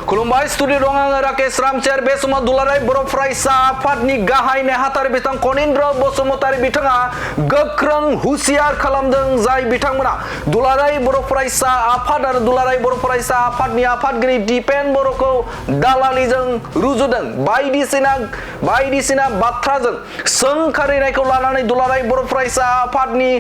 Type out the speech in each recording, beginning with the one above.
खुलुमबाय स्टुडिअ दं आङो राकेश रामचेर बे समाव दुलाराय बर' फरायसा आफादनि गाहाय नेहाथारि बिथां कनिन्द्र बसुमतारी बिथाङा गोख्रों हुसियार खालामदों जाय बिथांमोना दुलाराय बर' फरायसा आफाद आरो दुलाराय बर' फरायसा आफादनि आफादगिरि दिपेन बर'खौ दालालिजों रुजुदों बायदिसिना बाथ्राजों सोंखारिनायखौ लानानै दुलाराय बर' फरायसा आफादनि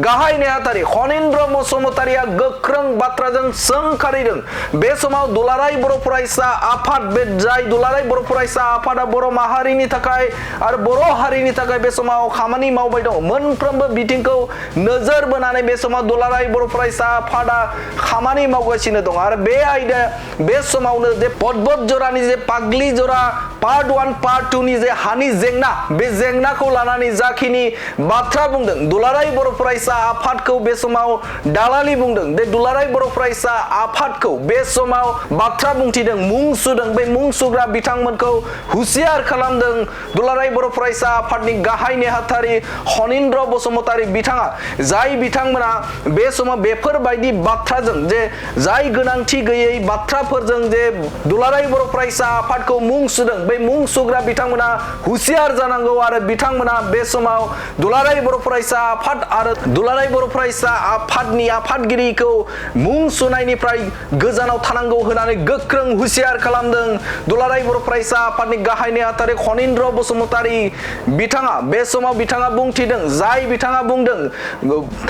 गाहाय नेहाथारि कनिन्द्र बसुमतारीया गोख्रों बाथ्राजों सोंखारिदों बे समाव दुलाराय बर' फरायसा आफाद बे जाय दुलाराय बर' फरायसा आफादा बर' माहारिनि थाखाय आरो बर' हारिनि थाखाय बे समाव खामानि मावबाय दं मोनफ्रोमबो बिथिंखौ नोजोर बोनानै बे समाव दुलाराय बर' फरायसा आफादा खामानि मावगासिनो दं आरो बे आयदा बे समावनो जे पद्मत जरानि जे पाग्लि जरा पार्ट 1 पार्ट 2 नि जे हानि जेंना बे जेंनाखौ लानानै जाखिनि बाथ्रा बुंदों दुलाराय बर' फरायसा आफादखौ बे समाव दालालि बुंदों बे दुलाराय बर' फरायसा आफादखौ बे समाव बाथ्रा बुंथिदों मुं सुदों बे मुं सुग्रा बिथांमोनखौ हुसियार खालामदों दुलाराय बर' फरायसा आफादनि गाहाय नेहाथारि कनिन्द्र बसुमतारी बिथाङा जाय बिथांमोना बे समाव बेफोरबायदि बाथ्राजों जे जाय गोनांथि गैयै बाथ्राफोरजों जे दुलाराय बर' फरायसा आफादखौ मुं सुदों बे मुं सुग्रा बिथांमोना हुसियार जानांगौ आरो बिथांमोना बे समाव दुलाराय बर' फरायसा आफाद आरो दुलाराय बर' फरायसा आफादनि आफादगिरिखौ मुं सुनायनिफ्राय गोजानाव थानांगौ होननानै गोख्रों हुसियार खालामदों दुलाराय बर' फरायसा आफादनि गाहाय नेहाथारि कनिन्द्र बसुमतारी बिथाङा बे समाव बिथाङा बुंथिदों जाय बिथाङा बुंदों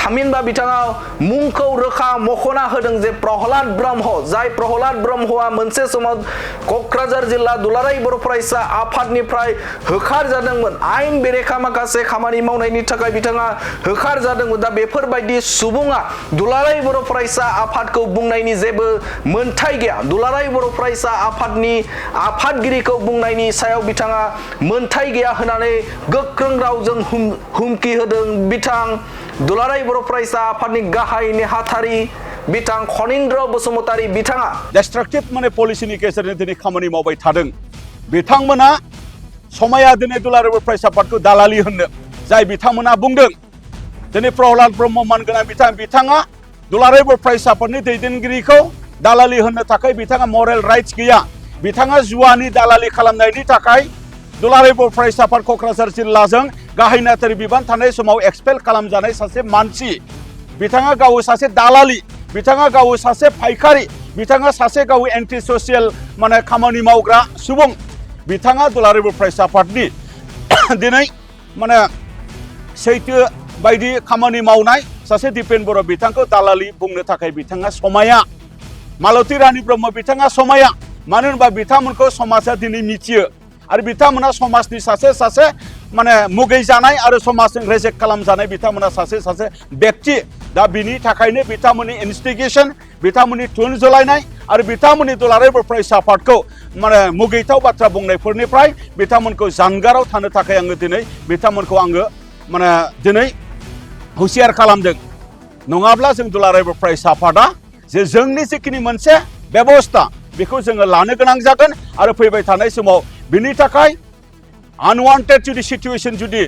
थामहिनबा बिथाङा मुंखौ रोखा मख'ना होदों जे प्रहलाद ब्रह्म जाय प्रहलाद ब्रह्मआ मोनसे समाव क'क्राझार जिल्ला दुलाराय बर' फरायसा आफादनिफ्राय होखार जादोंमोन आयेन बेरेखा माखासे खामानि मावनायनि थाखाय बिथाङा होखार जादोंमोन दा बेफोरबायदि सुबुङा दुलाराय बर' फरायसा आफादखौ बुंनायनि जेबो मोनथाय गैया दुलाराय बर' फरायसा आफादनि आफादगिरिखौ बुंनायनि सायाव बिथाङा मोनथाय गैया होननानै गोख्रों रावजों हुमखि होदों बिथां दुलाराय बर' फरायसा आफादनि गाहाय नेहाथारि बिथां कनिन्द्र बसुमतारी बिथाङा डिस्ट्राक्टिव माने पलिसिनि गेजेरजों दिनै खामानि मावबाय थादों बिथांमोना समाया दिनै दुलाराय बर' फरायसा आफादखौ दालालि होननो जाय बिथांमोना बुंदों दिनै प्रहलाद ब्रह्म मानगोनां बिथाङा दुलाराय बर' फरायसा आफादनि दैदेनगिरिखौ दालालि होननो थाखाय बिथाङा मरेल राइट्स गैया बिथाङा जुवानि दालालि खालामनायनि थाखाय दुलाराय बर' फरायसा आफाद क'क्राझार जिल्लाजों गाहाय नेहाथारि बिबान थानाय समाव एक्सपेल खालामजानाय सासे मानसि बिथाङा गाव सासे दालालि बिथाङा गाव सासे फायखारि बिथाङा सासे गाव एन्टि ससियेल माने खामानि मावग्रा सुबुं बिथाङा दुलाराय बर' फरायसा आफादनि दिनै माने सैथो बायदि खामानि मावनाय सासे दिपेन बर' बिथांखौ दालालि बुंनो थाखाय बिथाङा समाया मालती रानी ब्रह्म बिथाङा समाया मानो होनबा बिथांमोनखौ समाजा दिनै मिथियो आरो बिथांमोना समाजनि सासे माने मुगै जानाय आरो समाजजों रेजेक्ट खालामजानाय बिथांमोना सासे व्यक्ति दा बिनि थाखायनो बिथांमोननि इनभेस्टिगेशन बिथांमोननि थुन जलायनाय आरो बिथांमोननि दुलाराय बर' फरायसा आफादखौ माने मुगैथाव बाथ्रा बुंनायफोरनिफ्राय बिथांमोनखौ जानगाराव थानो थाखाय आङो दिनै बिथांमोनखौ आङो माने दिनै हुसियार खालामदों नङाब्ला जों दुलाराय बर' फरायसा आफादा जे जोंनि जिखिनि मोनसे बेबस्था बेखौ जोङो लानो गोनां जागोन आरो फैबाय थानाय समाव बिनि थाखाय आनवान्टेड जुदि सिचुएशन जुदि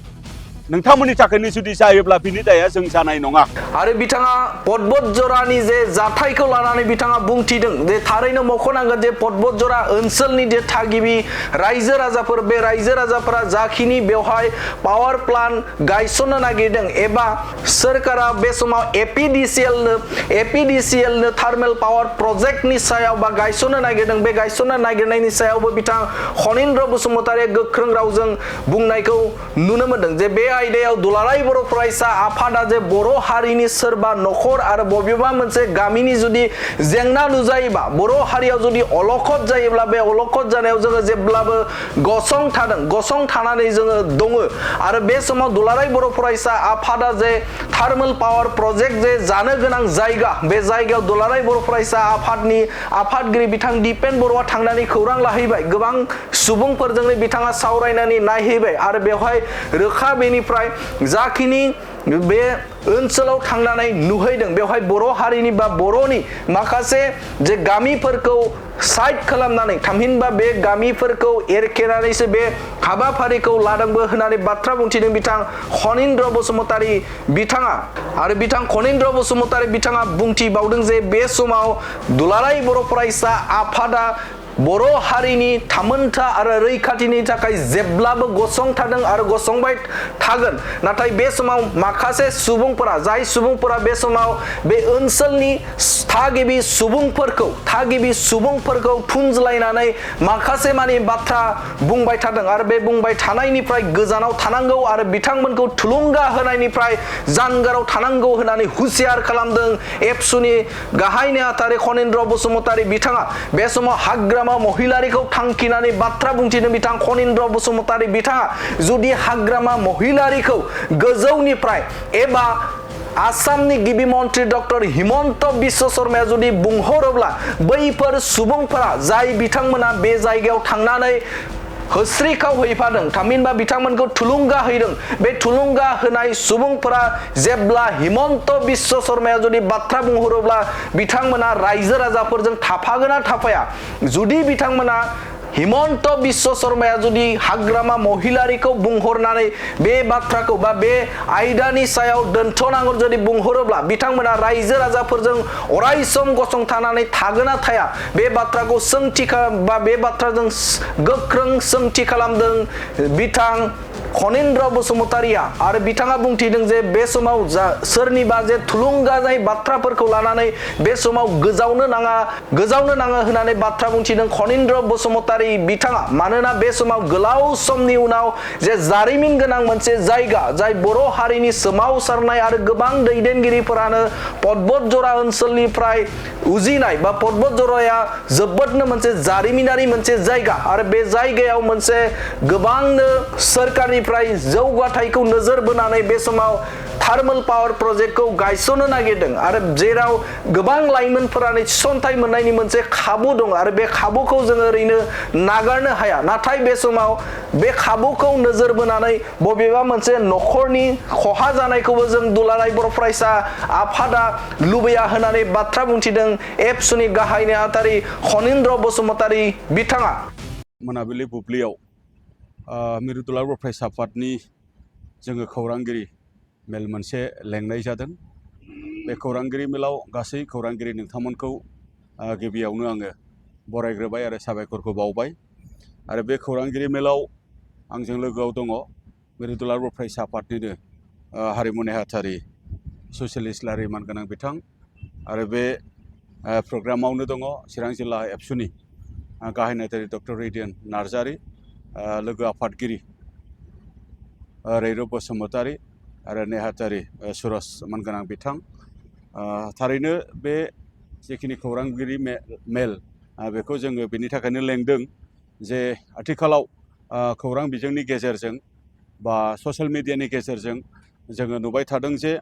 नोंथांमोननि थाखायनो जुदि जायोब्ला बिनि दाया जों जानाय नङा आरो बिथाङा पद्मत जरानि जे जाथायखौ लानानै बिथाङा बुंथिदों जे थारैनो मख'नांगोन जे पद्मत जरा ओनसोलनि जे थागिबि रायजो राजाफोर बे रायजो राजाफोरा जाखिनि बेवहाय पावार प्लान्ट गायसननो नागिरदों एबा सोरखारा बे समाव एपिडिसिएल नो थार्मेल पावार प्रोजेक्टनि सायाव बा गायसननो नागिरदों बे गायसननो नागिरनायनि सायावबो बिथां कनिन्द्र बसुमतारीया गोख्रों रावजों बुंनायखौ नुनो मोनदों जे बे आयदायाव दुलाराय बर' फरायसा आफादा जे बर' हारिनि सोरबा नखर आरो बबेबा मोनसे गामिनि जुदि जेंना नुजायोबा बर' हारियाव जुदि अलखद जायोब्ला बे अलखद जानायाव जोङो जेब्लाबो गसंथानानै जोङो दङ आरो बे समाव दुलाराय बर' फरायसा आफादा जे थार्मेल पावार प्रोजेक्ट जे जानो गोनां जायगा बे जायगायाव दुलाराय बर' फरायसा आफादनि आफादगिरि बिथां दिपेन बर'आ थांनानै खौरां लाहैबाय गोबां सुबुंफोरजोंनो बिथाङा सावरायनानै नायहैबाय आरो बेवहाय रोखा बेनिफ्राय जाखिनि बे ओनसोलाव थांनानै नुहैदों बेवहाय बर' हारिनि बा बर'नि माखासे जे गामिफोरखौ साइड खालामनानै थामहिनबा बे गामिफोरखौ एरखेनानैसो बे हाबाफारिखौ लादोंबो होननानै बाथ्रा बुंथिदों बिथां कनिन्द्र बसुमतारी बिथाङा आरो बिथां कनिन्द्र बसुमतारी बिथाङा बुंथिबावदों जे बे समाव दुलाराय बर' फरायसा आफादा बर' हारिनि थामोनथा आरो रैखाथिनि थाखाय जेब्लाबो गसंथादों आरो गसंबाय थागोन नाथाय बे समाव माखासे सुबुंफोरा जाय सुबुंफोरा बे समाव बे ओनसोलनि थागिबि सुबुंफोरखौ थुनज्लायनानै माखासे मानि बाथ्रा बुंबाय थादों आरो बे बुंबाय थानायनिफ्राय गोजानाव थानांगौ आरो बिथांमोनखौ थुलुंगा होनायनिफ्राय जानगाराव थानांगौ होननानै हुसियार खालामदों एबसुनि गाहाय नेहाथारि खनिन्द्र बसुमतारी बिथाङा बे समाव हाग्रामा महिलारिखौ थांखिनानै बाथ्रा बुंथिदों बिथां खनिन्द्र बसुमतारी बिथाङा जुदि हाग्रामा महिलारिखौ गोजौनिफ्राय एबा आसामनि गिबि मन्त्रि डक्टर हिमन्त बिश्व शर्माया जुदि बुंहरोब्ला बैफोर सुबुंफोरा जाय बिथांमोना बे जायगायाव थांनानै होस्रिखाव हैफादों थामहिनबा बिथांमोनखौ थुलुंगा हैदों बे थुलुंगा होनाय सुबुंफोरा जेब्ला हिमन्त बिश्व शर्माया जुदि बाथ्रा बुंहरोब्ला बिथांमोना रायजो राजाफोरजों थाफागोन ना थाफाया जुदि बिथांमोना हिमन्त बिश्व शर्माया जुदि हाग्रामा महिलारिखौ बुंहरनानै बे बाथ्राखौ बा बे आयदानि सायाव दोनथ'नांगौ जुदि बुंहरोब्ला बिथांमोना रायजो राजाफोरजों अराय सम गसंथानानै थागोन ना थाया बे बाथ्राखौ सोंथि बा बे बाथ्राजों गोख्रों सोंथि खालामदों बिथां खनिन्द्र बसुमतारीया आरो बिथाङा बुंथिदों जे बे समाव सोरनिबा जे थुलुंगा जाय बाथ्राफोरखौ लानानै बे समाव गोजावनो नाङा होननानै बाथ्रा बुंथिदों खनिन्द्र बसुमतारी बिथाङा मानोना बे समाव गोलाव समनि उनाव जे जारिमिन गोनां मोनसे जायगा जाय बर' हारिनि सोमावसारनाय आरो गोबां दैदेनगिरिफोरानो पर्बतजरा ओनसोलनिफ्राय उजिनाय बा पर्बतजराया जोबोदनो मोनसे जारिमिनारि मोनसे जायगा आरो बे जायगायाव मोनसे गोबांनो सोरखारनिफ्राय जौगाथायखौ नोजोर बोनानै बे समाव थार्मेल पावार प्रोजेक्टखौ गायसननो नागिरदों आरो जेराव गोबां लाइमोनफोरानो थिसनथाइ मोननायनि मोनसे खाबु दं आरो बे खाबुखौ जों ओरैनो नागारनो हाया नाथाय बे समाव बे खाबुखौ नोजोर बोनानै बबेबा मोनसे नखरनि खहा जानायखौबो जों दुलाराय बर' फरायसा आफादा लुबैया होननानै बाथ्रा बुंथिदों एबसुनि गाहाय नेहाथारि खनिन्द्र बसुमतारी बिथाङा मोनाबिलि बुब्लियाव मिरु दुलाराय बर' फरायसा आफादनि जोङो खौरांगिरि मेल मोनसे लेंनाय जादों बे खौरांगिरि मेलाव गासै खौरांगिरि नोंथांमोनखौ गिबियावनो आङो बरायग्रोबाय आरो साबायखरखौ बावबाय आरो बे खौरांगिरि मेलाव आंजों लोगोआव दङ मिरु दुलाराय बर' फरायसा आफादनिनो हारिमु नेहाथारि ससियेलिस्ट लारि मानगोनां बिथां आरो बे प्रग्रामावनो दङ चिरां जिल्ला एबसुनि गाहाय नेहाथारि डक्टर रेडियन नार्जारि लोगो आफादगिरि रैरुब बसुमतारी आरो नेहाथारि सुरज मानगोनां बिथां थारैनो बे जिखिनि खौरांगिरि मेल बेखौ जोङो बेनि थाखायनो लेंदों जे आथिखालाव खौरां बिजोंनि गेजेरजों बा ससियेल मिडियानि गेजेरजों जोङो नुबाय थादों जे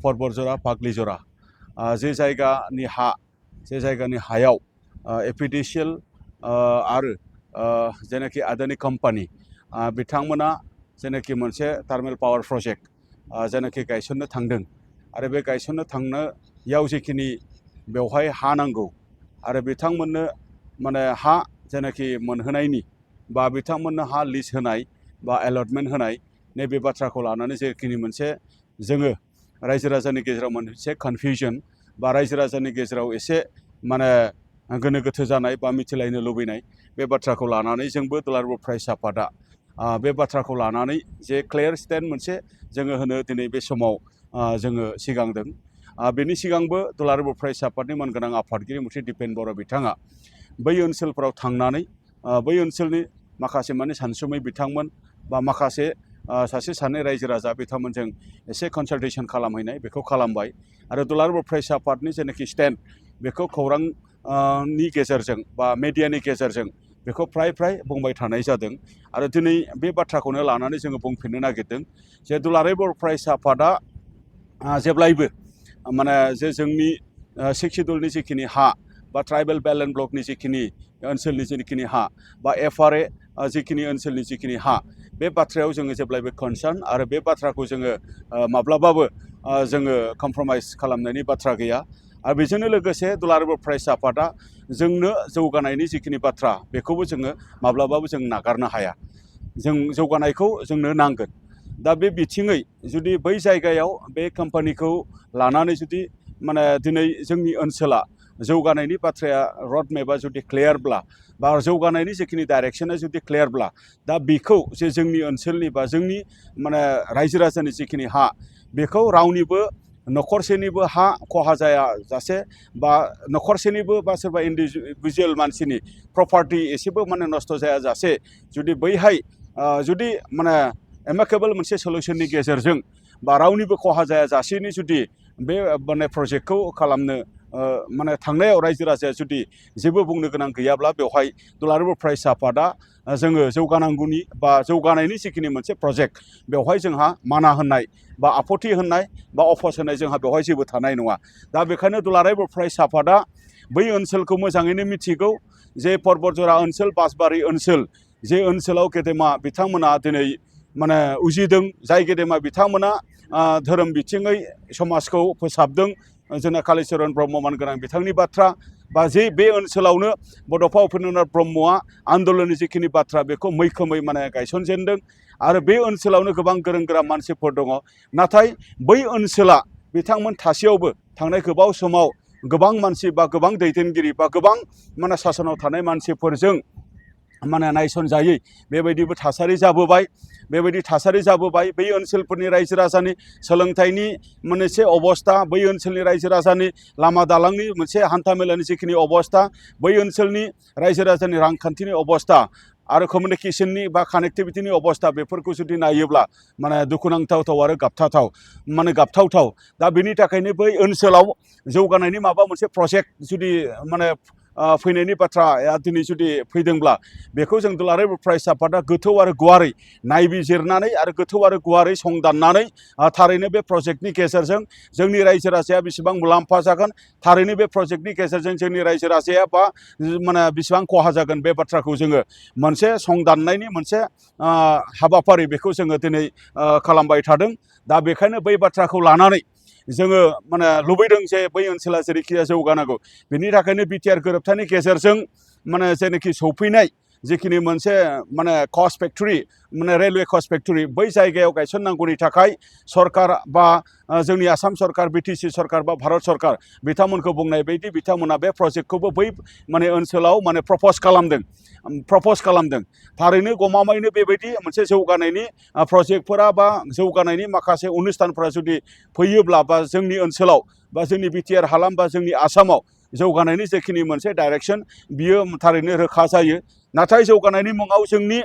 पर्बतजरा फाग्लिजरा जे जायगानि हायाव एपिडिसिएल आरो जेनाखि आदानि कम्पानि बिथांमोना जेनाखि मोनसे थार्मेल पावार प्रजेक्ट जेनाखि गायसननो थांदों आरो बे गायसननो थांनायाव जिखिनि बेवहाय हा नांगौ आरो बिथांमोननो माने हा जेनाखि मोनहोनायनि बा बिथांमोननो हा लिज होनाय बा एलटमेन्ट होनाय नैबे बाथ्राखौ लानानै जेखिनि मोनसे जोङो रायजो राजानि गेजेराव मोनसे कनफिउजन बा रायजो राजानि गेजेराव एसे माने गोनो गोथो जानाय बा मिथिलायनो लुबैनाय बे बाथ्राखौ लानानै जोंबो दुलाराय बर' फरायसा आफादा बे बाथ्राखौ लानानै जे क्लियार स्टेन्ड मोनसे जोङो होनो दिनै बे समाव जोङो सिगांदों बेनि सिगांबो दुलाराय बर' फरायसा आफादनि मानगोनां आफादगिरि मुथि दिपेन बर' बिथाङा बै ओनसोलफोराव थांनानै बै ओनसोलनि माखासे माने सानसुमै बिथांमोन बा माखासे सासे सानै रायजो राजा बिथांमोनजों एसे कनसाल्टेसन खालामहैनाय बेखौ खालामबाय आरो दुलाराय बर' फरायसा आफादनि जेनाखि स्टेन्ड बेखौ खौरांनि गेजेरजों बा मेडियानि गेजेरजों बेखौ फ्राय बुंबाय थानाय जादों आरो दिनै बे बाथ्राखौनो लानानै जोङो बुंफिननो नागिरदों जे दुलाराय बर' फरायसा आफादा जेब्लायबो माने जे जोंनि सिक्सिडुलनि जिखिनि हा बा ट्राइबेल बेल्ट एन्ड ब्लकनि जिखिनि ओनसोलनि जिखिनि हा बा FRA जिखिनि ओनसोलनि जिखिनि हा बे बाथ्रायाव जोङो जेब्लायबो कनसार्न आरो बे बाथ्राखौ जोङो माब्लाबाबो जोङो कमप्रमाइज खालामनायनि बाथ्रा गैया आरो बेजोंनो लोगोसे दुलाराय बर' फरायसा आफादा जोंनो जौगानायनि जिखिनि बाथ्रा बेखौबो जोङो माब्लाबाबो जों नागारनो हाया जों जौगानायखौ जोंनो नांगोन दा बे बिथिङै जुदि बै जायगायाव बे कम्पानिखौ लानानै जुदि माने दिनै जोंनि ओनसोला जौगानायनि बाथ्राया रड मेपआ जुदि क्लियारब्ला बा जौगानायनि जिखिनि डाइरेक्शना जुदि क्लियारब्ला दा बेखौ जे जोंनि ओनसोलनि बा जोंनि माने रायजो राजानि जिखिनि हा बेखौ रावनिबो न'खरसेनिबो हा खहा जाया जासे बा न'खरसेनिबो बा सोरबा इन्डिभिजुवेल मानसिनि प्रपार्टि एसेबो माने नस्थ' जाया जासे जुदि बैहाय जुदि माने एमाकेबल मोनसे सलुशननि गेजेरजों बा रावनिबो खहा जाया जासेनि जुदि बे माने प्रजेक्टखौ खालामनो माने थांनायाव रायजो राजाया जुदि जेबो बुंनो गोनां गैयाब्ला बेवहाय दुलाराय बर' फरायसा आफादा जोङो जौगानांगौनि बा जौगानायनि जिखिनि मोनसे प्रजेक्ट बेवहाय जोंहा माना होननाय बा आपत्ति होननाय बा अफस होनाय जोंहा बेवहाय जेबो थानाय नङा दा बेखायनो दुलाराय बर' फरायसा आफादा बै ओनसोलखौ मोजाङैनो मिथिगौ जे पर्बतजरा ओनसोल बासबारि ओनसोल जे ओनसोलाव गेदेमा बिथांमोना दिनै माने उजिदों जाय गेदेमा बिथांमोना धोरोम बिथिङै समाजखौ फोसाबदों जोंना कालिचरन ब्रह्म मानगोनां बिथांनि बाथ्रा बा जे बे ओनसोलावनो बड'फा उपेन्द्रनाथ ब्रह्मआ आन्दलननि जिखिनि बाथ्रा बेखौ मैखोमै माने गायसनजेनदों आरो बे ओनसोलावनो गोबां गोरों गोरा मानसिफोर दङ नाथाय बै ओनसोला बिथांमोन थासेयावबो थांनाय गोबाव समाव गोबां मानसि बा गोबां दैदेनगिरि बा गोबां माने सासनाव थानाय मानसिफोरजों माने नायसनजायै बेबायदिबो थासारि जाबोबाय बेबायदि थासारि जाबोबाय बै ओनसोलफोरनि रायजो राजानि सोलोंथाइनि मोनसे अबस्था बै ओनसोलनि रायजो राजानि लामा दालांनि मोनसे हान्थामेलानि जिखिनि अबस्था बै ओनसोलनि रायजो राजानि रांखान्थिनि अबस्था आरो कमिउनिकेशननि बा कानेक्टिभिटिनि अबस्था बेफोरखौ जुदि नायोब्ला माने दुखुनांथावथाव आरो गाबथावथाव दा बेनि थाखायनो बै ओनसोलाव जौगानायनि माबा मोनसे प्रजेक्ट जुदि माने फैनायनि बाथ्राया दिनै जुदि फैदोंब्ला बेखौ जों दुलाराय बर' फरायसा आफादा गोथौ आरो गुवारै नायबिजिरनानै आरो गोथौ आरो गुवारै संदाननानै थारैनो बे प्रजेक्टनि गेजेरजों जोंनि रायजो राजाया बेसेबां मुलाम्फा जागोन थारैनो बे प्रजेक्टनि गेजेरजों जोंनि रायजो राजाया बा माने बेसेबां खहा जागोन बे बाथ्राखौ जोङो मोनसे संदाननायनि मोनसे हाबाफारि बेखौ जोङो दिनै खालामबाय थादों दा बेखायनो बै बाथ्राखौ लानानै जोङो माने लुबैदों जे बै ओनसोला जेरैखिया जौगानांगौ बिनि थाखायनो बिटिआर गोरोबथानि गेजेरजों माने जेनाखि सौफैनाय जिखिनि मोनसे माने कस्ट फेक्टरि माने रेलवे कस्ट फेक्टरि बै जायगायाव गायसननांगौनि थाखाय सरकार बा जोंनि आसाम सरकार बिटिसि सरकार बा भारत सरकार बिथांमोनखौ बुंनाय बायदि बिथांमोना बे प्रजेक्टखौबो बै माने ओनसोलाव माने प्रपस खालामदों थारैनो गमामायैनो बेबायदि मोनसे जौगानायनि प्रजेक्टफोरा बा जौगानायनि माखासे अनुस्थानफोरा जुदि फैयोब्ला बा जोंनि ओनसोलाव बा जोंनि बिटिआर हालाम बा जोंनि आसामाव जौगानायनि जेखिनि मोनसे डाइरेक्सन बियो थारैनो रोखा जायो नाथाय जौगानायनि मुङाव जोंनि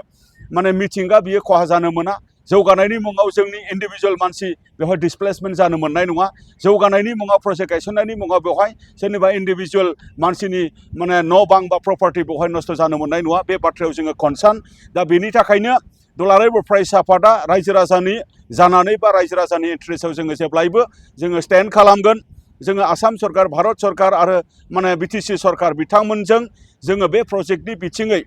माने मिथिंगा बियो खहा जानो मोना जौगानायनि मुङाव जोंनि इन्डिभिजुवेल मानसि बेवहाय डिसप्लेसमेन्ट जानो मोननाय नङा जौगानायनि मुङाव प्रजेक्ट गायसननायनि मुङाव बेवहाय सोरनिबा इन्डिभिजुवेल मानसिनि माने न' बां बा प्रपार्टि बेवहाय नस्थ' जानो मोननाय नङा बे बाथ्रायाव जोङो कनसार्न दा बेनि थाखायनो दुलाराय बर' फरायसा आफादा रायजो राजानि जानानै बा रायजो राजानि इन्ट्रेस्टआव जोङो जेब्लायबो जोङो स्टेन्ड खालामगोन जोङो आसाम सरकार भारत सरकार आरो माने बिटिसि सरकार बिथांमोनजों जोङो बे प्रजेक्टनि बिथिङै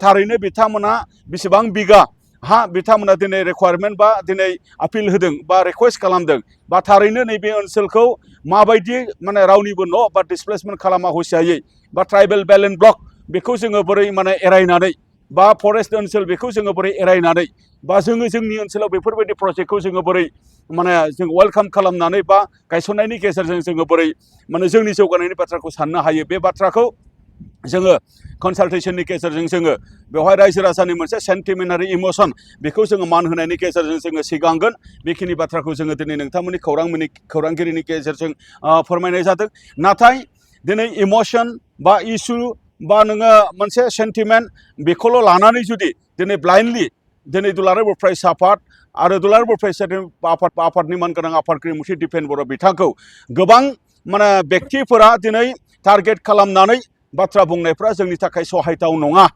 थारैनो बिथांमोना बेसेबां बिगा हा बिथांमोना दिनै रिक्वायारमेन्ट बा दिनै आपिल होदों बा रिक्वेस्ट खालामदों बा थारैनो नैबे ओनसोलखौ माबायदि माने रावनिबो न' बा डिसप्लेसमेन्ट खालामा हुसियायै बा ट्राइबेल बेलेन्स ब्लक बेखौ जोङो बोरै माने एरायनानै बा फरेस्ट ओनसोल बेखौ जोङो बोरै एरायनानै बा जोङो जोंनि ओनसोलाव बेफोरबायदि प्रजेक्टखौ जोङो बोरै माने जों वेलकाम खालामनानै बा गायसननायनि गेजेरजों जोङो बोरै माने जोंनि जौगानायनि बाथ्राखौ साननो हायो बे बाथ्राखौ जोङो कनसालटेसननि गेजेरजों जोङो बेवहाय रायजो राजानि मोनसे सेन्टिमेन्टारि इमोसन बेखौ जोङो मान होनायनि गेजेरजों जोङो सिगांगोन बेखिनि बाथ्राखौ जोङो दिनै नोंथांमोननि खौरांगिरिनि गेजेरजों फोरमायनाय जादों नाथाय दिनै इमोसन बा इसु बा नोङो मोनसे सेन्टिमेन्ट बेखौल' लानानै जुदि दिनै ब्लाइन्डलि दिनै दुलाराय बर' फरायसा आफाद आरो दुलाराय बर' फरायसा आफादनि मानगोनां आफादगिरि मुथि दिपेन बर' बिथांखौ गोबां माने बेक्तिफोरा दिनै टारगेट खालामनानै बाथ्रा बुंनायफ्रा जोंनि थाखाय सहायथाव नङा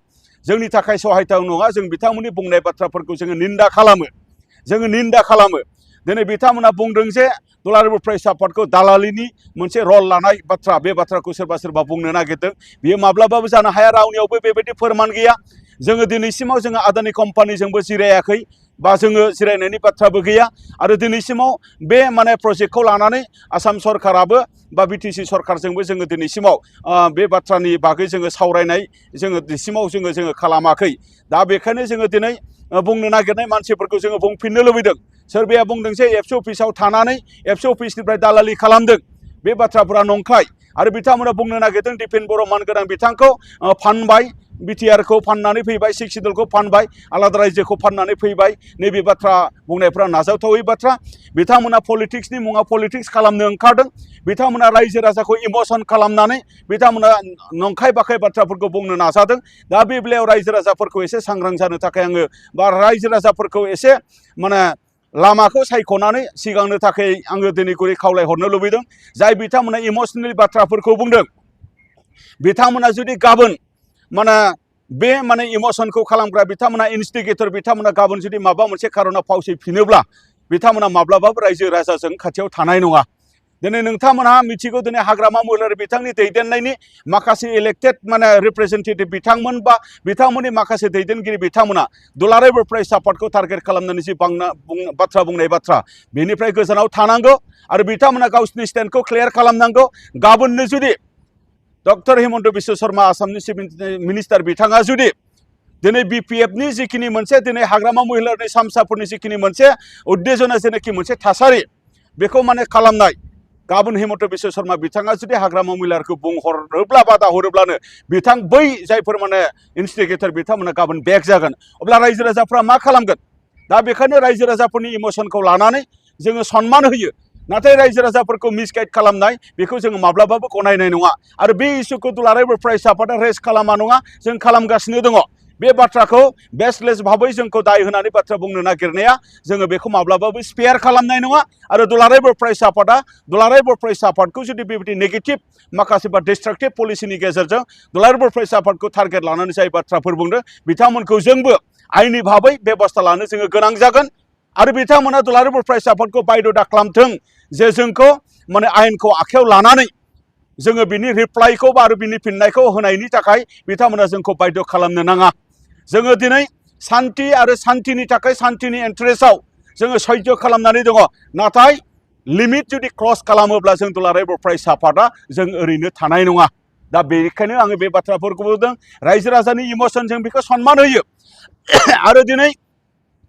जों बिथांमोननि बुंनाय बाथ्राफोरखौ जोङो निन्दा खालामो दिनै बिथांमोना बुंदों जे दुलाराय बर' फरायसा आफादखौ दालालिनि मोनसे रल लानाय बाथ्रा बे बाथ्राखौ सोरबा बुंनो नागिरदों बियो माब्लाबाबो जानो हाया रावनियावबो बेबायदि फोरमान गैया जोङो दिनैसिमाव जोङो आदानि कम्पानिजोंबो जिरायाखै बा जोङो जिरायनायनि बाथ्राबो गैया आरो दिनैसिमाव बे माने प्रजेक्टखौ लानानै आसाम सरकाराबो बा बिटिसि सरकारजोंबो जोङो दिनैसिमाव बे बाथ्रानि बागै जोङो सावरायनाय जोङो दिनैसिमाव जोङो खालामाखै दा बेखायनो जोङो दिनै बुंनो नागिरनाय मानसिफोरखौ जोङो बुंफिननो लुबैदों सोरबाया बुंदों जे एबसु अफिसाव थानानै एबसु अफिसनिफ्राय दालालि खालामदों बे बाथ्राफोरा नंखाय आरो बिथांमोना बुंनो नागिरदों दिपेन बर' मानगोनां बिथांखौ फानबाय बिटिआर खौ फाननानै फैबाय सिक्सिडलखौ फानबाय आलादा रायजोखौ फाननानै फैबाय नैबे बाथ्रा बुंनायफ्रा नाजावथावै बाथ्रा बिथांमोना पलिटिक्सनि मुङाव पलिटिक्स खालामनो ओंखारदों बिथांमोना रायजो राजाखौ इमोसन खालामनानै बिथांमोना नंखाय बाखाय बाथ्राफोरखौ बुंनो नाजादों दा बे बेलायाव रायजो राजाफोरखौ एसे सांग्रां जानो थाखाय आङो बा रायजो राजाफोरखौ एसे माने लामाखौ सायख'नानै सिगांनो थाखाय आङो दिनै गुरै खावलायहरनो लुबैदों जाय बिथांमोना इमोसनेल बाथ्राफोरखौ बुंदों बिथांमोना जुदि गाबोन माने बे माने इमोसनखौ खालामग्रा बिथांमोना इनस्टिगेटर बिथांमोना गाबोन जुदि माबा मोनसे खारनाव फावसयफिनोब्ला बिथांमोना माब्लाबाबो रायजो राजाजों खाथियाव थानाय नङा दिनै नोंथांमोनहा मिथिगौ दिनै हाग्रामा महिलारि बिथांनि दैदेननायनि माखासे इलेक्टेड माने रिप्रेजेन्टेटिभ बिथांमोन बा बिथांमोननि माखासे दैदेनगिरि बिथांमोना दुलाराय बर' फरायसा आफादखौ टारगेट खालामनानै जि बाथ्रा बुंनाय बाथ्रा बेनिफ्राय गोजानाव थानांगौ आरो बिथांमोना गावसिनि स्टेन्डखौ क्लियार खालामनांगौ गाबोननो जुदि डक्टर हिमन्त बिश्व शर्मा आसामनि चिफ मिनिस्टार बिथाङा जुदि दिनै बिपिएफनि जिखिनि मोनसे दिनै हाग्रामा महिलारि सामसाफोरनि जिखिनि मोनसे उद्देजना जेनाखि मोनसे थासारि बेखौ माने खालामनाय गाबोन हिमन्त बिश्व शर्मा बिथाङा जुदि हाग्रामा महिलारिखौ बुंहरोब्ला बादा हरोब्लानो बिथां बै जायफोर माने इनस्टिगेटर बिथांमोना गाबोन बेक जागोन अब्ला रायजो राजाफ्रा मा खालामगोन दा बेखायनो रायजो राजाफोरनि इमोसनखौ लानानै जोङो सनमान होयो नाथाय रायजो राजाफोरखौ मिसगाइड खालामनाय बेखौ जोङो माब्लाबाबो गनायनाय नङा आरो बे इस्युखौ दुलाराय बर' फरायसा आफादा रेज खालामा नङा जों खालामगासिनो दङ बे बाथ्राखौ बेसलेस भाबै जोंखौ दाय होनानै बाथ्रा बुंनो नागिरनाया जोङो बेखौ माब्लाबाबो स्पेयार खालामनाय नङा आरो दुलाराय बर' फरायसा आफादा दुलाराय बर' फरायसा आफादखौ जुदि बेबायदि नेगेटिभ माखासे बा डिस्ट्राक्टिभ पलिसिनि गेजेरजों दुलाराय बर' फरायसा आफादखौ टारगेट लानानै जाय बाथ्राफोर बुंदों बिथांमोनखौ जोंबो आयेननि भाबै बेबस्था लानो जोङो गोनां जागोन आरो बिथांमोना दुलाराय बर' फरायसा आफादखौ बायद' खालामथों जे जोंखौ माने आयेनखौ आखायाव लानानै जोङो बिनि रिप्लाइखौ आरो बिनि फिननायखौ होनायनि थाखाय बिथांमोना जोंखौ बायद' खालामनो नाङा जोङो दिनै सान्थि आरो सान्थिनि थाखाय सान्थिनि इन्टारेस्टआव जोङो सैज्य खालामनानै दङ नाथाय लिमिट जुदि क्रस खालामोब्ला जों दुलाराय बर' फरायसा आफादा जों ओरैनो थानाय नङा दा बेनिखायनो आङो बे बाथ्राफोरखौ बुंदों रायजो राजानि इमोसन जों बेखौ सनमान होयो आरो दिनै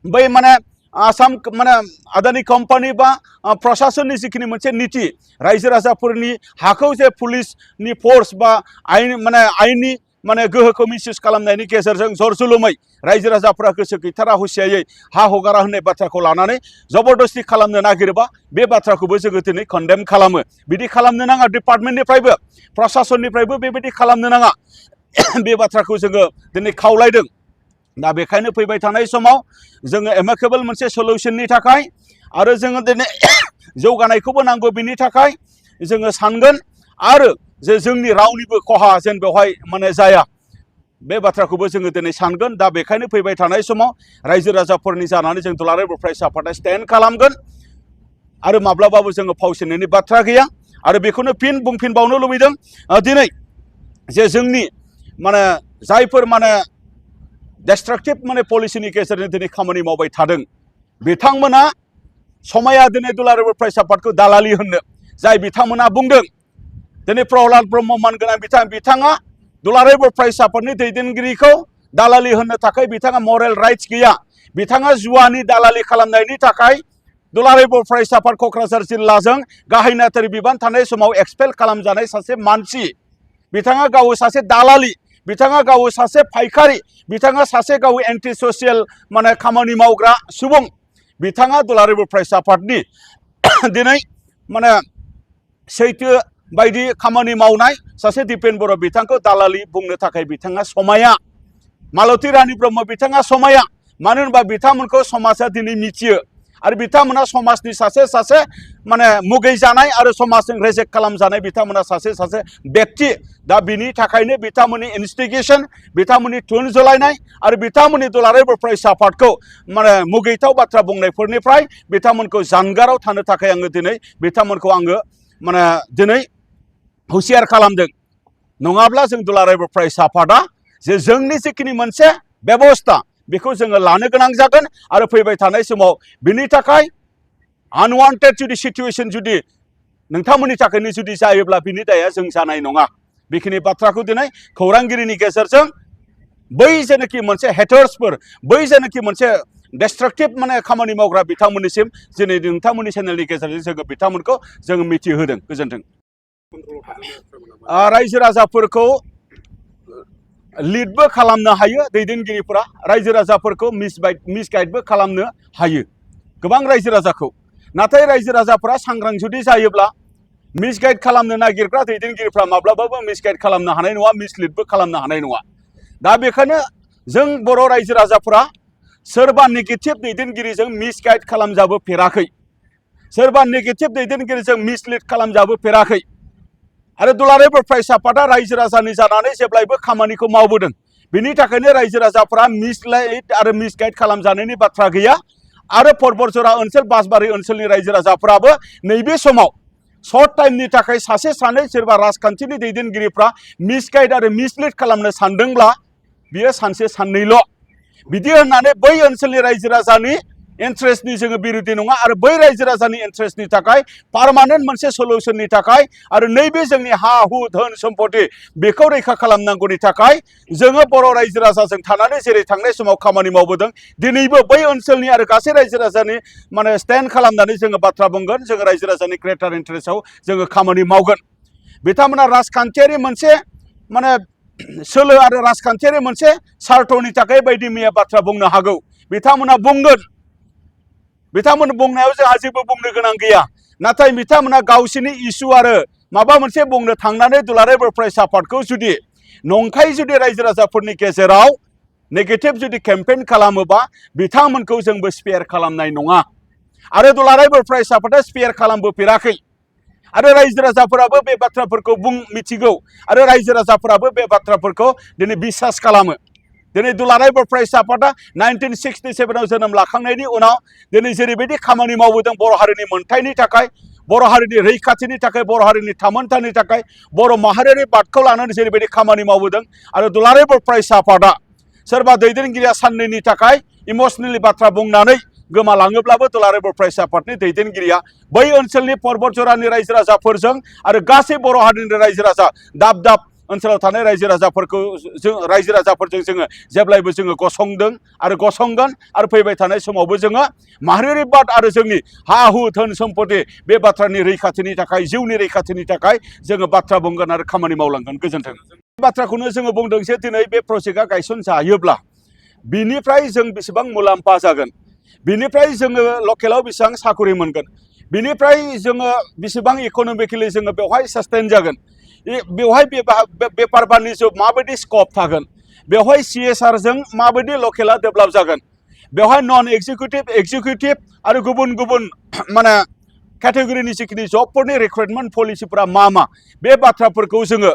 बै माने आसाम माने आदानि कम्पानि बा प्रशासननि जिखिनि मोनसे नीति रायजो राजाफोरनि हाखौ जे पुलिसनि फोर्स बा आयेन माने आयेननि माने गोहोखौ मिसइउज खालामनायनि गेजेरजों जरजुलुमै रायजो राजाफ्रा गोसो गैथारा हुसियायै हा हगारा होननाय बाथ्राखौ लानानै जबरदस्ति खालामनो नागिरोबा बे बाथ्राखौबो जोङो दिनै कन्डेम खालामो बिदि खालामनो नाङा डिपार्टमेन्टनिफ्रायबो प्रशासननिफ्रायबो बेबायदि खालामनो नाङा बे बाथ्राखौ जोङो दिनै खावलायदों दा बेखायनो फैबाय थानाय समाव जोङो एमिकेबल मोनसे सलिउसननि थाखाय आरो जोङो दिनै जौगानायखौबो नांगौ बिनि थाखाय जोङो सानगोन आरो जे जोंनि रावनिबो खहा जेन बेवहाय माने जाया बे बाथ्राखौबो जोङो दिनै सानगोन दा बेखायनो फैबाय थानाय समाव रायजो राजाफोरनि जानानै जों दुलाराय बर' फरायसा आफादा स्टेन्ड खालामगोन आरो माब्लाबाबो जोङो फावसायनायनि बाथ्रा गैया आरो बेखौनो फिन बुंफिनबावनो लुबैदों दिनै जे जोंनि माने जायफोर माने डिस्ट्राक्टिभ माने पलिसिनि गेजेरजों दिनै खामानि मावबाय थादों बिथांमोना समाया दिनै दुलाराय बर' फरायसा आफादखौ दालालि होननो जाय बिथांमोना बुंदों दिनै प्रहलाद ब्रह्म मानगोनां बिथाङा दुलाराय बर' फरायसा आफादनि दैदेनगिरिखौ दालालि होननो थाखाय बिथाङा मरेल राइट्स गैया बिथाङा जुवानि दालालि खालामनायनि थाखाय दुलाराय बर' फरायसा आफाद क'क्राझार जिल्लाजों गाहाय नेहाथारि बिबान थानाय समाव एक्सपेल खालामजानाय सासे मानसि बिथाङा गाव सासे दालालि बिथाङा गाव सासे फायखारि बिथाङा सासे गाव एन्टि ससियेल माने खामानि मावग्रा सुबुं बिथाङा दुलाराय बर' फरायसा आफादनि दिनै माने सैथो बायदि खामानि मावनाय सासे दिपेन बर' बिथांखौ दालालि बुंनो थाखाय बिथाङा समाया मालती रानी ब्रह्म बिथाङा समाया मानो होनबा बिथांमोनखौ समाजा दिनै मिथियो आरो बिथांमोना समाजनि सासे माने मुगै जानाय आरो समाजजों रेजेक्ट खालामजानाय बिथांमोना सासे व्यक्ति दा बिनि थाखायनो बिथांमोननि इनस्टिगेसन बिथांमोननि थुन जलायनाय आरो बिथांमोननि दुलाराय बर' फरायसा आफादखौ माने मुगैथाव बाथ्रा बुंनायफोरनिफ्राय बिथांमोनखौ जानगाराव थानो थाखाय आङो दिनै बिथांमोनखौ आङो माने दिनै हुसियार खालामदों नङाब्ला जों दुलाराय बर' फरायसा आफादा जे जोंनि जिखिनि मोनसे बेबस्था बेखौ जोङो लानो गोनां जागोन आरो फैबाय थानाय समाव बिनि थाखाय आनवान्टेड जुदि सिचुवेसन जुदि नोंथांमोननि थाखायनो जुदि जायोब्ला बिनि दाया जों जानाय नङा बेखिनि बाथ्राखौ दिनै खौरांगिरिनि गेजेरजों बै जेनाखि मोनसे हेटार्सफोर बै जेनाखि मोनसे डिस्ट्राक्टिभ माने खामानि मावग्रा बिथांमोननिसिम दिनै नोंथांमोननि चेनेलनि गेजेरजों जोङो बिथांमोनखौ जोङो मिथिहोदों गोजोन्थों रायजो राजाफोरखौ लिडबो खालामनो हायो दैदेनगिरिफोरा रायजो राजाफोरखौ मिसगाइडबो खालामनो हायो गोबां रायजो राजाखौ नाथाय रायजो राजाफोरा सांग्रां जुदि जायोब्ला मिसगाइड खालामनो नागिरग्रा दैदेनगिरिफ्रा माब्लाबाबो मिसगाइड खालामनो हानाय नङा मिसलिडबो खालामनो हानाय नङा दा बेखायनो जों बर' रायजो राजाफोरा सोरबा नेगेटिभ दैदेनगिरिजों मिसगाइड खालामजाबोफेराखै सोरबा नेगेटिभ दैदेनगिरिजों मिसलिड खालामजाबोफेराखै आरो दुलाराय बर' फरायसा आफादा रायजो राजानि जानानै जेब्लायबो खामानिखौ मावबोदों बेनि थाखायनो रायजो राजाफोरा मिसलाइड आरो मिसगाइड खालामजानायनि बाथ्रा गैया आरो परबतजरा ओनसोल बासबारि ओनसोलनि रायजो राजाफोराबो नैबे समाव सर्ट टाइमनि थाखाय सासे सानै सोरबा राजखान्थिनि दैदेनगिरिफ्रा मिसगाइड आरो मिसलिड खालामनो सानदोंब्ला बियो सानसे साननैल' बिदि होननानै बै ओनसोलनि रायजो राजानि इन्ट्रेस्टनि जोङो बिरोधि नङा आरो बै रायजो राजानि इन्ट्रेस्टनि थाखाय पार्मानेन्ट मोनसे सल्युसननि थाखाय आरो नैबे जोंनि हा हु धोन सम्पति बेखौ रैखा खालामनांगौनि थाखाय जोङो बर' रायजो राजाजों थानानै जेरै थांनाय समाव खामानि मावबोदों दिनैबो बै ओनसोलनि आरो गासै रायजो राजानि माने स्टेन्ड खालामनानै जोङो बाथ्रा बुंगोन जोङो रायजो राजानि ग्रेटार इन्ट्रेस्टआव जोङो खामानि मावगोन बिथांमोना राजखान्थियारि मोनसे माने सोलो आरो राजखान्थियारि मोनसे सार्थनि थाखाय बायदि मैया बाथ्रा बुंनो हागौ बिथांमोना बुंगोन बिथांमोन बुंनायाव जोंहा जेबो बुंनो गोनां गैया नाथाय बिथांमोना गावसोरनि इसु आरो माबा मोनसे बुंनो थांनानै दुलाराय बर' फरायसा आफादखौ जुदि नंखाय जुदि रायजो राजाफोरनि गेजेराव नेगेटिभ जुदि केम्पेइन खालामोबा बिथांमोनखौ जोंबो स्पेयार खालामनाय नङा आरो दुलाराय बर' फरायसा आफादा स्पेयार खालामबोफेराखै आरो रायजो राजाफोराबो बे बाथ्राफोरखौ मिथिगौ आरो रायजो राजाफोराबो बे बाथ्राफोरखौ दिनै बिसास खालामो दिनै दुलाराय बर' फरायसा आफादा 1967आव जोनोम लाखांनायनि उनाव दिनै जेरैबायदि खामानि मावबोदों बर' हारिनि मोनथायनि थाखाय बर' हारिनि रैखाथिनि थाखाय बर' हारिनि थामोनथानि थाखाय बर' माहारियारि बादखौ लानानै जेरैबायदि खामानि मावबोदों आरो दुलाराय बर' फरायसा आफादा सोरबा दैदेनगिरिया साननैनि थाखाय इमसनेलि बाथ्रा बुंनानै गोमालाङोब्लाबो दुलाराय बर' फरायसा आफादनि दैदेनगिरिया बै ओनसोलनि परबतजरानि रायजो राजाफोरजों आरो गासै बर' हारिनि रायजो राजा दाब दाब ओनसोलाव थानाय रायजो राजाफोरजों जोङो जेब्लायबो जोङो गसंदों आरो गसंगोन आरो फैबाय थानाय समावबो जोङो माहारियारि बाद आरो जोंनि हा हु धोन सम्पति बे बाथ्रानि रैखाथिनि थाखाय जिउनि रैखाथिनि थाखाय जोङो बाथ्रा बुंगोन आरो खामानि मावलांगोन गोजोन्थों बे बाथ्राखौनो जोङो बुंदों जे दिनै बे प्रजेक्टआ गायसनजायोब्ला बिनिफ्राय जों बेसेबां मुलाम्फा जागोन बिनिफ्राय जोङो लकेलाव बेसेबां साकरि मोनगोन बिनिफ्राय जोङो बेसेबां इक'नमिकेलि जोङो बेवहाय सास्टेन जागोन बेवहाय बेफार बानिज्य माबायदि स्कप थागोन बेवहाय CSR जों माबायदि लकेला डेभेलप जागोन बेवहाय नन एक्जिकिउटिभ आरो गुबुन गुबुन माने केटेगरिनि जिखिनि जबफोरनि रिक्रुटमेन्ट पलिसिफोरा मा बे बाथ्राफोरखौ जोङो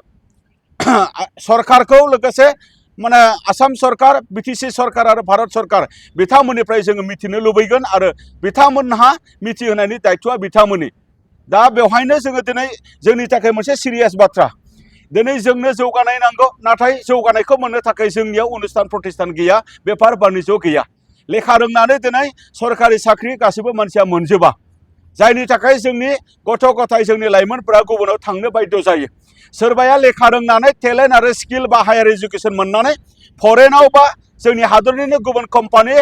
सरकारखौ लोगोसे माने आसाम सरकार BTC सरकार आरो भारत सरकार बिथांमोननिफ्राय जोङो मिथिनो लुबैगोन आरो बिथांमोनहा मिथिहोनायनि दायथ'आ बिथांमोननि दा बेवहायनो जोङो दिनै जोंनि थाखाय मोनसे सिरियास बाथ्रा दिनै जोंनो जौगानाय नांगौ नाथाय जौगानायखौ मोननो थाखाय जोंनियाव अनुस्थान प्रतिष्ठान गैया बेफार बानिज्य गैया लेखा रोंनानै दिनै सरकारि साख्रि गासैबो मानसिया मोनजोबा जायनि थाखाय जोंनि गथ' गथाय जोंनि लाइमोनफोरा गुबुनाव थांनो बाध्य जायो सोरबाया लेखा रोंनानै टेलेन्ट आरो स्किल बा हायार एजुकेसन मोननानै फरेनाव बा जोंनि हादरनिनो गुबुन कम्पानि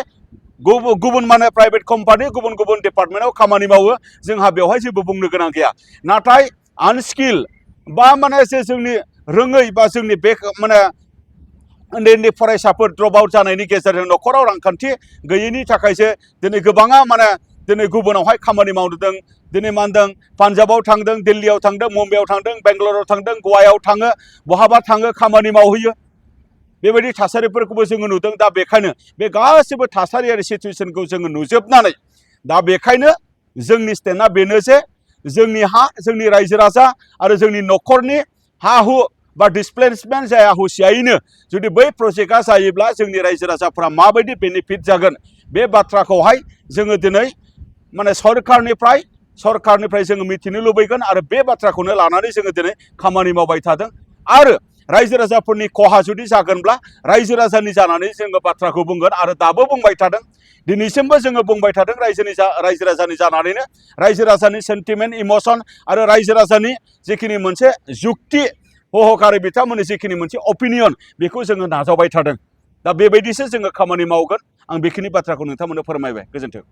गुबुन माने प्राइभेट कम्पानि गुबुन गुबुन डिपार्टमेन्टआव खामानि मावो जोंहा बेवहाय जेबो बुंनो गोनां गैया नाथाय आनस्किल बा माने जोंनि रोङै बा जोंनि बे माने उन्दै उन्दै फरायसाफोर ड्रप आउट जानायनि गेजेरजों न'खराव रांखान्थि गैयैनि थाखायसो दिनै गोबाङा माने दिनै गुबुनावहाय खामानि मावदों दिनै मा होनदों पान्जाबाव थांदों दिल्लीयाव थांदों मुम्बाइआव थांदों बेंगालराव थांदों गवायाव थाङो बहाबा थाङो खामानि मावहैयो बेबायदि थासारिफोरखौबो जोङो नुदों दा बेखायनो बे गासैबो थासारियारि सिचुवेसनखौ जोङो नुजोबनानै दा बेखायनो जोंनि स्टेन्डआ बेनो जे जोंनि हा जोंनि रायजो राजा आरो जोंनि न'खरनि हा हु बा डिसप्लेसमेन्ट जाया हुसियायैनो जुदि बै प्रजेक्टआ जायोब्ला जोंनि रायजो राजाफ्रा माबायदि बेनिफिट जागोन बे बाथ्राखौहाय जोङो दिनै माने सरकारनिफ्राय जोङो मिथिनो लुबैगोन आरो बे बाथ्राखौनो लानानै जोङो दिनै खामानि मावबाय थादों आरो रायजो राजाफोरनि खहा जुदि जागोनब्ला रायजो राजानि जानानै जोङो बाथ्राखौ बुंगोन आरो दाबो बुंबाय थादों दिनैसिमबो जोङो बुंबाय थादों रायजो राजानि जानानैनो रायजो राजानि सेन्टिमेन्ट इमसन आरो रायजो राजानि जिखिनि मोनसे जुक्ति हहकारि बिथांमोननि जिखिनि मोनसे अपिनियन बेखौ जोङो नाजावबाय थादों दा बेबायदिसो जोङो खामानि मावगोन आं बेखिनि बाथ्राखौ नोंथांमोननो फोरमायबाय गोजोन्थों